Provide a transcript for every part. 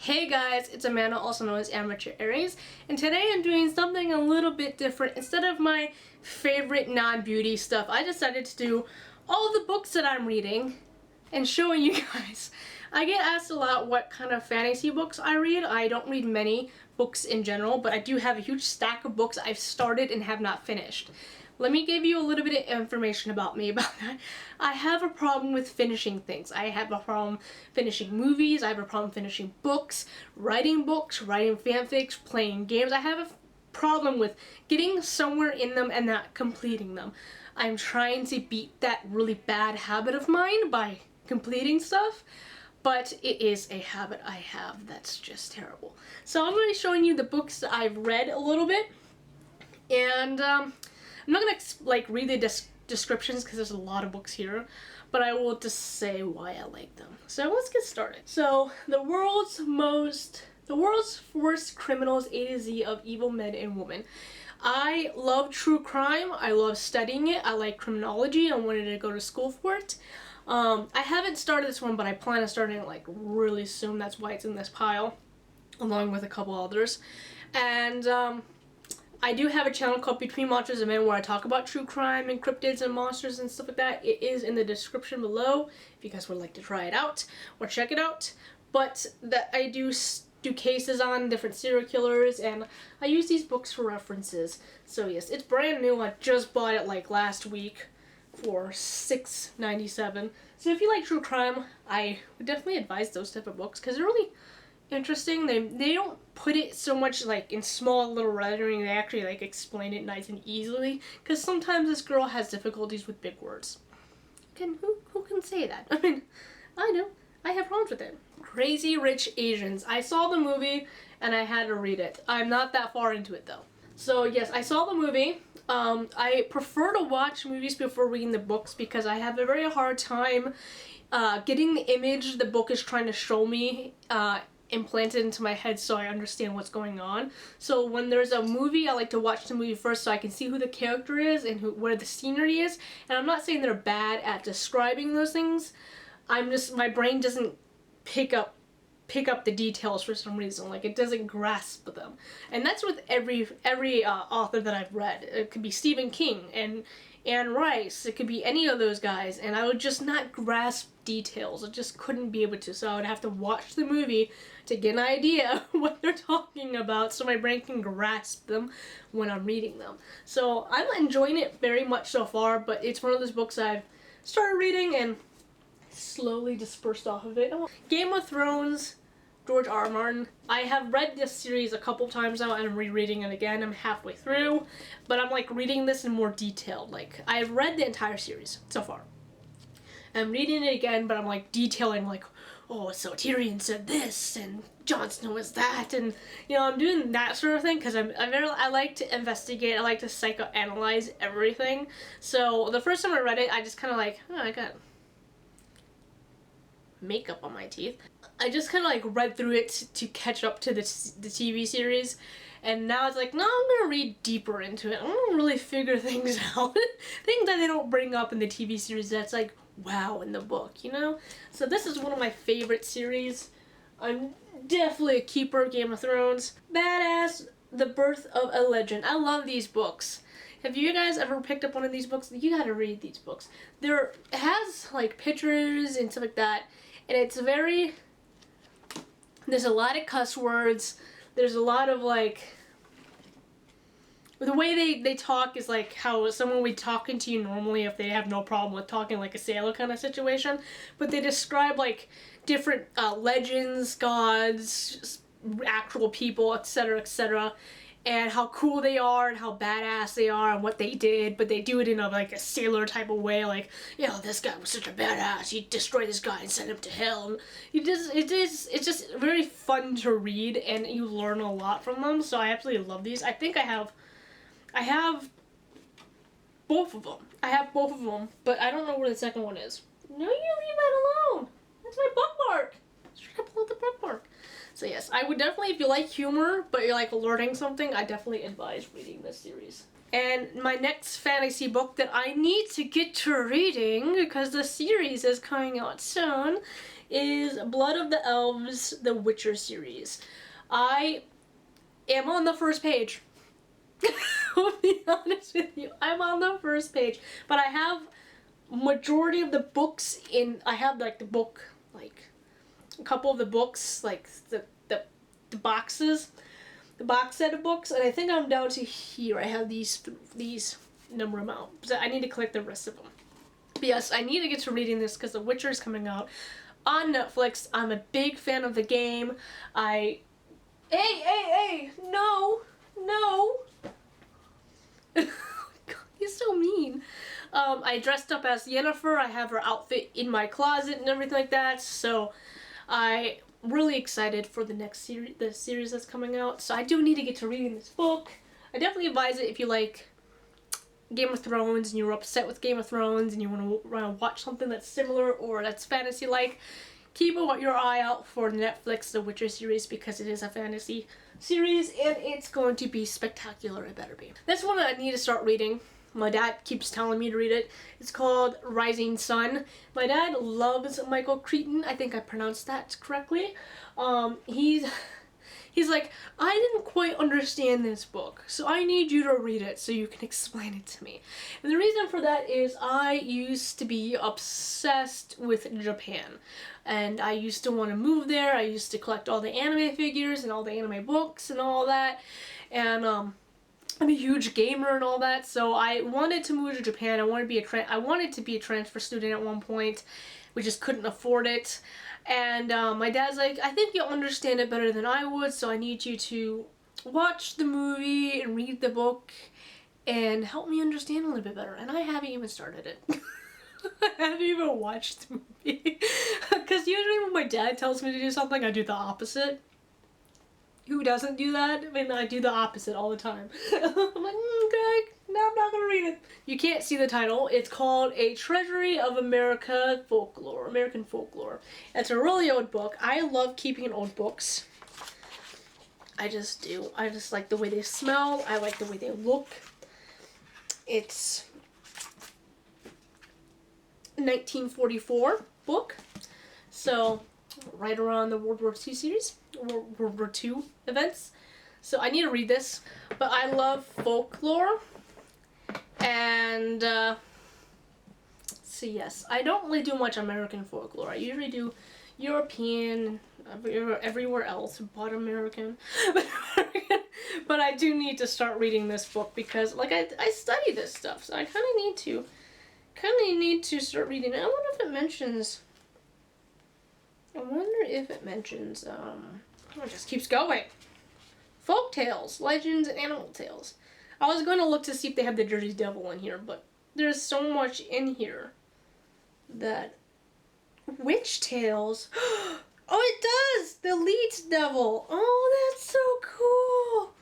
Hey guys, it's Amanda, also known as Amateur Aries, and today I'm doing something a little bit different. Instead of my favorite non-beauty stuff, I decided to do all the books that I'm reading and showing you guys. I get asked a lot what kind of fantasy books I read. I don't read many books in general, but I do have a huge stack of books I've started and have not finished. Let me give you a little bit of information about me about that. I have a problem with finishing things. I have a problem finishing movies. I have a problem finishing books, writing fanfics, playing games. I have a problem with getting somewhere in them and not completing them. I'm trying to beat that really bad habit of mine by completing stuff, but it is a habit I have that's just terrible. So I'm going to be showing you the books that I've read a little bit, and I'm not going to read the descriptions because there's a lot of books here, but I will just say why I like them. So let's get started. So the world's worst criminals, A to Z of evil men and women. I love true crime. I love studying it. I like criminology. I wanted to go to school for it. I haven't started this one, but I plan on starting it really soon. That's why it's in this pile, along with a couple others. And I do have a channel called Between Monsters and Men where I talk about true crime and cryptids and monsters and stuff like that. It is in the description below if you guys would like to try it out or check it out. But that I do cases on different serial killers, and I use these books for references. So yes, it's brand new. I just bought it last week for $6.97. So if you like true crime, I would definitely advise those type of books because they're really interesting. They don't put it so much in small little lettering. They actually explain it nice and easily, because sometimes this girl has difficulties with big words. Who can say that? I mean, I do. I have problems with it. Crazy Rich Asians. I saw the movie and I had to read it. I'm not that far into it though. So yes, I saw the movie. I prefer to watch movies before reading the books because I have a very hard time getting the image the book is trying to show me implanted into my head so I understand what's going on. So when there's a movie, I like to watch the movie first so I can see who the character is and where the scenery is. And I'm not saying they're bad at describing those things. My brain doesn't pick up the details for some reason. It doesn't grasp them. And that's with every author that I've read. It could be Stephen King and Anne Rice. It could be any of those guys, and I would just not grasp details. I just couldn't be able to. So I would have to watch the movie to get an idea what they're talking about so my brain can grasp them when I'm reading them. So I'm enjoying it very much so far, but it's one of those books I've started reading and slowly dispersed off of it. Game of Thrones, George R. R. Martin. I have read this series a couple times now and I'm rereading it again. I'm halfway through, but I'm reading this in more detail. I've read the entire series so far. I'm reading it again, but I'm detailing oh, so Tyrion said this and Jon Snow is that, and I'm doing that sort of thing because I like to investigate. I like to psychoanalyze everything. So the first time I read it, I just kind of oh, I got makeup on my teeth. I just kind of read through it to catch up to the TV series, and now it's no, I'm gonna read deeper into it. I'm gonna really figure things out, things that they don't bring up in the TV series that's wow in the book, So this is one of my favorite series. I'm definitely a keeper of Game of Thrones. Badass, The Birth of a Legend. I love these books. Have you guys ever picked up one of these books? You gotta read these books. It has pictures and stuff like that, and it's there's a lot of cuss words. There's a lot of the way they talk is how someone would be talking to you normally if they have no problem with talking like a sailor kind of situation. But they describe different legends, gods, actual people, etc., and how cool they are and how badass they are and what they did, but they do it in a sailor type of way, this guy was such a badass, he destroyed this guy and sent him to hell. And it's just very fun to read, and you learn a lot from them, so I absolutely love these. I think I have both of them. But I don't know where the second one is. No, you leave that alone. That's my bookmark. I should have pulled the bookmark. So yes, I would definitely, if you like humor, but you're learning something, I definitely advise reading this series. And my next fantasy book that I need to get to reading, because the series is coming out soon, is Blood of the Elves, the Witcher series. I am on the first page. I'll be honest with you. I'm on the first page. But I have majority of the books in, I have like the book, like a couple of the books, like the boxes, the box set of books, and I think I'm down to here. I have these number amount. So I need to collect the rest of them. But yes, I need to get to reading this because The Witcher is coming out on Netflix. I'm a big fan of the game. Hey, no. He's so mean. I dressed up as Yennefer. I have her outfit in my closet and everything like that. So I'm really excited for the next series, the series that's coming out. So I do need to get to reading this book. I definitely advise it if you like Game of Thrones and you're upset with Game of Thrones and you want to watch something that's similar or that's fantasy-like. Keep your eye out for Netflix The Witcher series because it is a fantasy series and it's going to be spectacular. It better be. This one I need to start reading. My dad keeps telling me to read it. It's called Rising Sun. My dad loves Michael Crichton. I think I pronounced that correctly. He's like, I didn't quite understand this book, so I need you to read it so you can explain it to me. And the reason for that is I used to be obsessed with Japan. And I used to want to move there. I used to collect all the anime figures and all the anime books and all that. And I'm a huge gamer and all that, so I wanted to move to Japan. I wanted to be a transfer student at one point. We just couldn't afford it. And my dad's like, I think you'll understand it better than I would, so I need you to watch the movie and read the book and help me understand a little bit better. And I haven't even started it. I haven't even watched the movie. Because usually when my dad tells me to do something, I do the opposite. Who doesn't do that? I mean, I do the opposite all the time. I'm like, okay, no, I'm not gonna read it. You can't see the title. It's called A Treasury of American Folklore. It's a really old book. I love keeping old books. I just do. I just like the way they smell. I like the way they look. It's 1944 book. So right around the World War II series, World War II events. So I need to read this, but I love folklore, and so yes, I don't really do much American folklore. I usually do European, everywhere else, but American. But I do need to start reading this book because, like, I study this stuff, so I kind of need to start reading it. I wonder if it mentions. It just keeps going. Folk tales, legends, and animal tales. I was going to look to see if they have the Jersey Devil in here, but there's so much in here that... Witch tales? Oh, it does! The Leech Devil! Oh, that's so cool!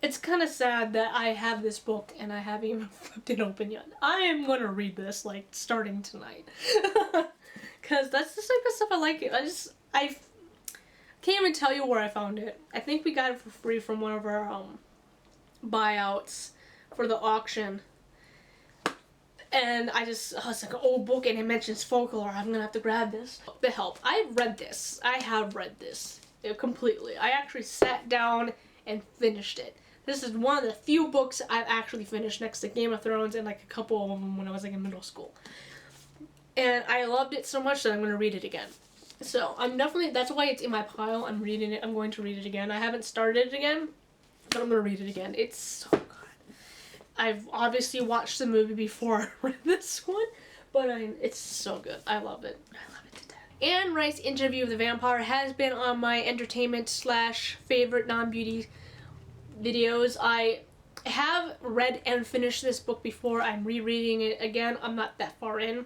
It's kind of sad that I have this book and I haven't even flipped it open yet. I am going to read this, like, starting tonight. Because that's the type of stuff I like. I can't even tell you where I found it. I think we got it for free from one of our buyouts for the auction. And it's like an old book and it mentions folklore. I'm gonna have to grab this. The help. I have read this completely. I actually sat down and finished it. This is one of the few books I've actually finished next to Game of Thrones and like a couple of them when I was like in middle school. And I loved it so much that I'm gonna read it again. So that's why it's in my pile. I'm reading it. I'm going to read it again. I haven't started it again, but I'm gonna read it again. It's so good. I've obviously watched the movie before I read this one, but it's so good. I love it. I love it to death. Anne Rice's Interview with the Vampire has been on my entertainment / favorite non-beauty videos. I have read and finished this book before. I'm rereading it again. I'm not that far in,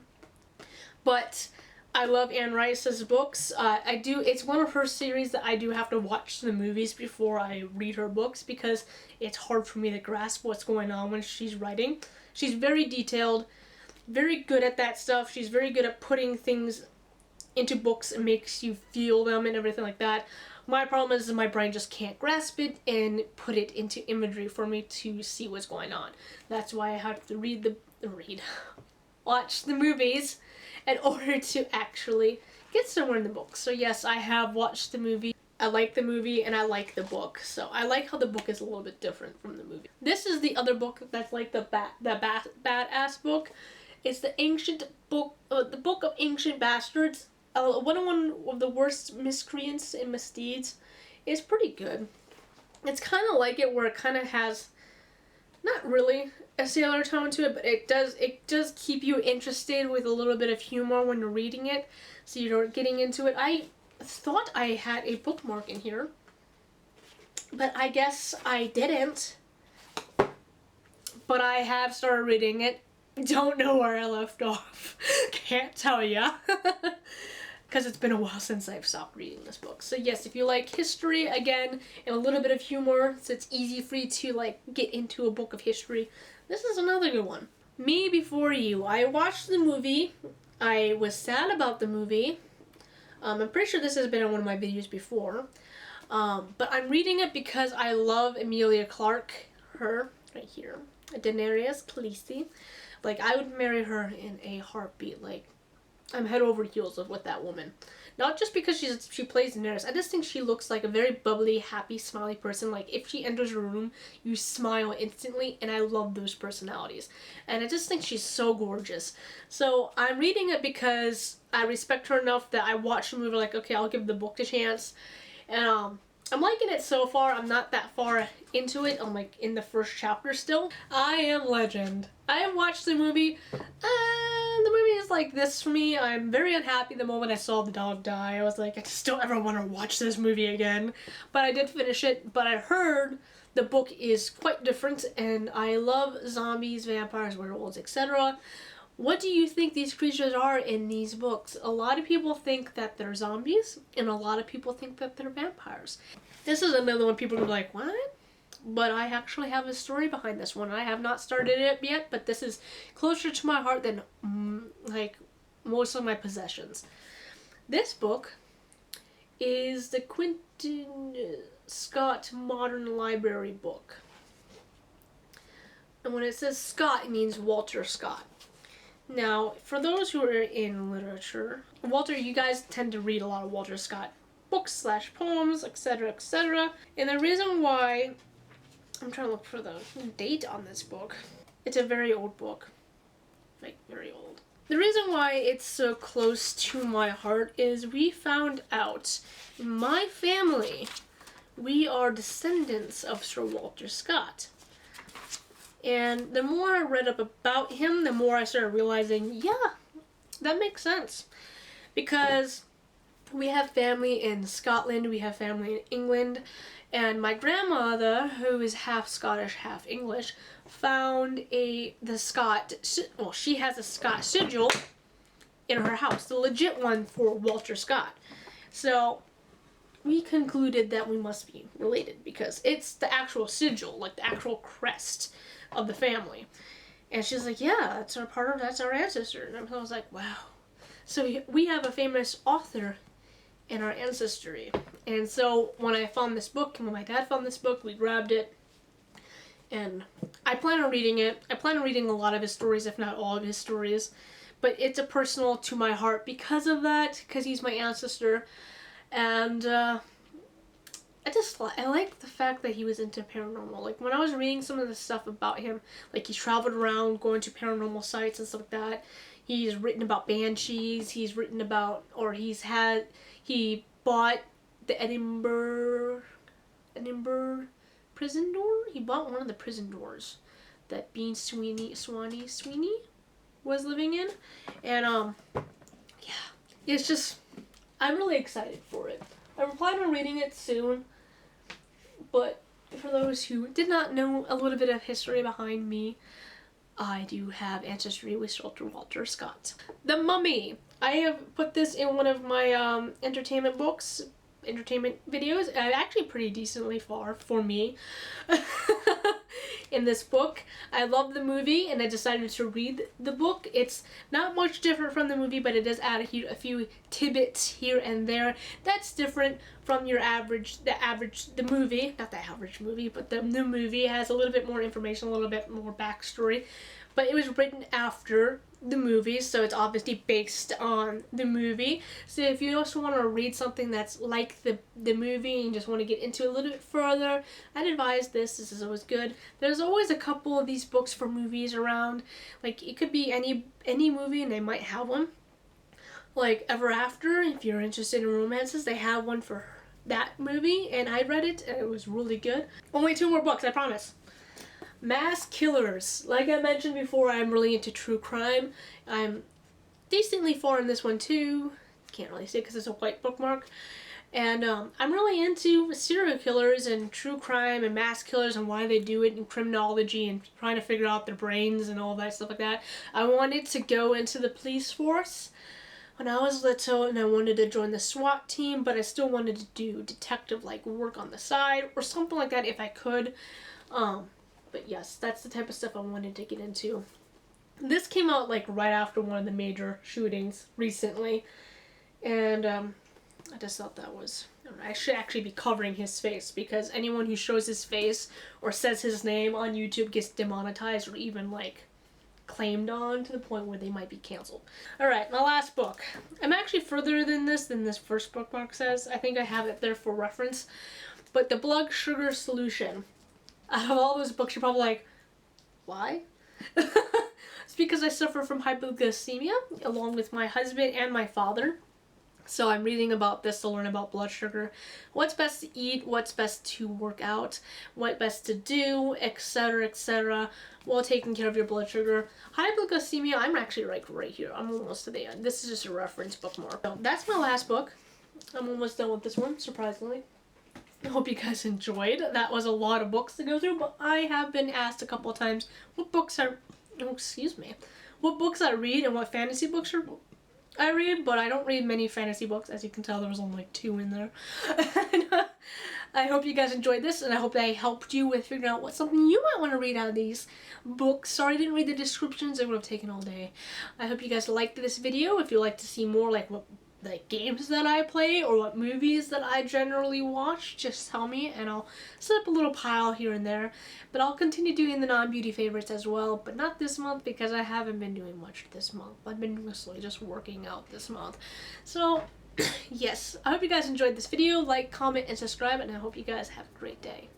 but I love Anne Rice's books. It's one of her series that I do have to watch the movies before I read her books because it's hard for me to grasp what's going on when she's writing. She's very detailed, very good at that stuff. She's very good at putting things into books and makes you feel them and everything like that. My problem is my brain just can't grasp it and put it into imagery for me to see what's going on. That's why I have to watch the movies in order to actually get somewhere in the book. So yes, I have watched the movie. I like the movie and I like the book. So I like how the book is a little bit different from the movie. This is the other book that's like the badass book. It's the the Book of Ancient Bastards. One of the worst miscreants and misdeeds. It's pretty good. It's kind of like it, where it kind of has, not really a sailor tone to it, but it does keep you interested with a little bit of humor when you're reading it, so you're getting into it. I thought I had a bookmark in here, but I guess I didn't. But I have started reading it. Don't know where I left off. Can't tell ya. Because it's been a while since I've stopped reading this book. So yes, if you like history, again, and a little bit of humor, so it's easy for you to like get into a book of history, this is another good one. Me Before You. I watched the movie. I was sad about the movie. I'm pretty sure this has been in one of my videos before. But I'm reading it because I love Emilia Clarke. Her, right here. Daenerys Khaleesi. Like, I would marry her in a heartbeat. Like, I'm head over heels with that woman. Not just because she plays Daenerys. I just think she looks like a very bubbly, happy, smiley person. Like, if she enters a room, you smile instantly, and I love those personalities. And I just think she's so gorgeous. So, I'm reading it because I respect her enough that I watched the movie, like, okay, I'll give the book a chance. And, I'm liking it so far. I'm not that far into it. I'm like in the first chapter still. I Am Legend. I have watched the movie. The movie is like this for me. I'm very unhappy the moment I saw the dog die. I was like, I just don't ever want to watch this movie again. But I did finish it. But I heard the book is quite different, and I love zombies, vampires, werewolves, etc. What do you think these creatures are in these books? A lot of people think that they're zombies, and a lot of people think that they're vampires. This is another one people are like, what? But I actually have a story behind this one. I have not started it yet, but this is closer to my heart than, like, most of my possessions. This book is the Quentin Scott Modern Library book. And when it says Scott, it means Walter Scott. Now, for those who are in literature, Walter, you guys tend to read a lot of Walter Scott books / poems, etc., etc. And the reason why, I'm trying to look for the date on this book. It's a very old book. Like, very old. The reason why it's so close to my heart is we found out in my family, we are descendants of Sir Walter Scott. And the more I read up about him, the more I started realizing, yeah, that makes sense. Because we have family in Scotland, we have family in England, and my grandmother, who is half Scottish, half English, found she has a Scott sigil in her house, the legit one for Walter Scott. So we concluded that we must be related because it's the actual sigil, like the actual crest of the family. And she's like, yeah, that's our ancestor. And I was like, wow. So we have a famous author in our ancestry. And so when I found this book, and when my dad found this book, we grabbed it. And I plan on reading it. I plan on reading a lot of his stories, if not all of his stories. But it's a personal to my heart because of that, because he's my ancestor. And I like the fact that he was into paranormal. Like, when I was reading some of the stuff about him, like, he traveled around going to paranormal sites and stuff like that. He's written about banshees. He's written about, or he bought the Edinburgh prison door. He bought one of the prison doors that Bean Sweeney was living in. And, yeah, it's just, I'm really excited for it. I plan on reading it soon. But for those who did not know a little bit of history behind me, I do have ancestry with Sir Walter Scott. The Mummy. I have put this in one of my entertainment videos. Actually pretty decently far for me in this book. I love the movie and I decided to read the book. It's not much different from the movie, but it does add a few tidbits here and there that's different from the movie. Not the average movie, but the movie has a little bit more information, a little bit more backstory. But it was written after the movie, so it's obviously based on the movie. So if you also want to read something that's like the movie and just want to get into it a little bit further, I'd advise this. This is always good. There's always a couple of these books for movies around. Like, it could be any movie and they might have one. Like Ever After, if you're interested in romances, they have one for that movie, and I read it and it was really good. Only 2 more books, I promise. Mass Killers. Like I mentioned before, I'm really into true crime. I'm decently far in this one too. Can't really see it because it's a white bookmark. And I'm really into serial killers and true crime and mass killers and why they do it and criminology and trying to figure out their brains and all that stuff like that. I wanted to go into the police force when I was little, and I wanted to join the SWAT team, but I still wanted to do detective like work on the side or something like that if I could. But yes, that's the type of stuff I wanted to get into. This came out like right after one of the major shootings recently, and I just thought that was, I should actually be covering his face, because anyone who shows his face or says his name on YouTube gets demonetized or even like claimed on to the point where they might be canceled. Alright, my last book. I'm actually further than this first bookmark says. I think I have it there for reference. But The Blood Sugar Solution. Out of all those books, you're probably like, why? It's because I suffer from hypoglycemia, along with my husband and my father. So I'm reading about this to learn about blood sugar, what's best to eat, what's best to work out, what best to do, etc., while taking care of your blood sugar. Hypoglycemia, I'm actually like right here. I'm almost to the end. This is just a reference bookmark. So that's my last book. I'm almost done with this one, surprisingly. I hope you guys enjoyed. That was a lot of books to go through, but I have been asked a couple of times what books I read and what fantasy books I read, but I don't read many fantasy books. As you can tell, there was only like 2 in there. And, I hope you guys enjoyed this, and I hope they helped you with figuring out what's something you might want to read out of these books. Sorry I didn't read the descriptions. It would have taken all day. I hope you guys liked this video. If you'd like to see more like what games that I play or what movies that I generally watch, just tell me and I'll set up a little pile here and there. But I'll continue doing the non-beauty favorites as well, but not this month because I haven't been doing much this month. I've been mostly just working out this month. So yes, I hope you guys enjoyed this video. Like, comment, and subscribe, and I hope you guys have a great day.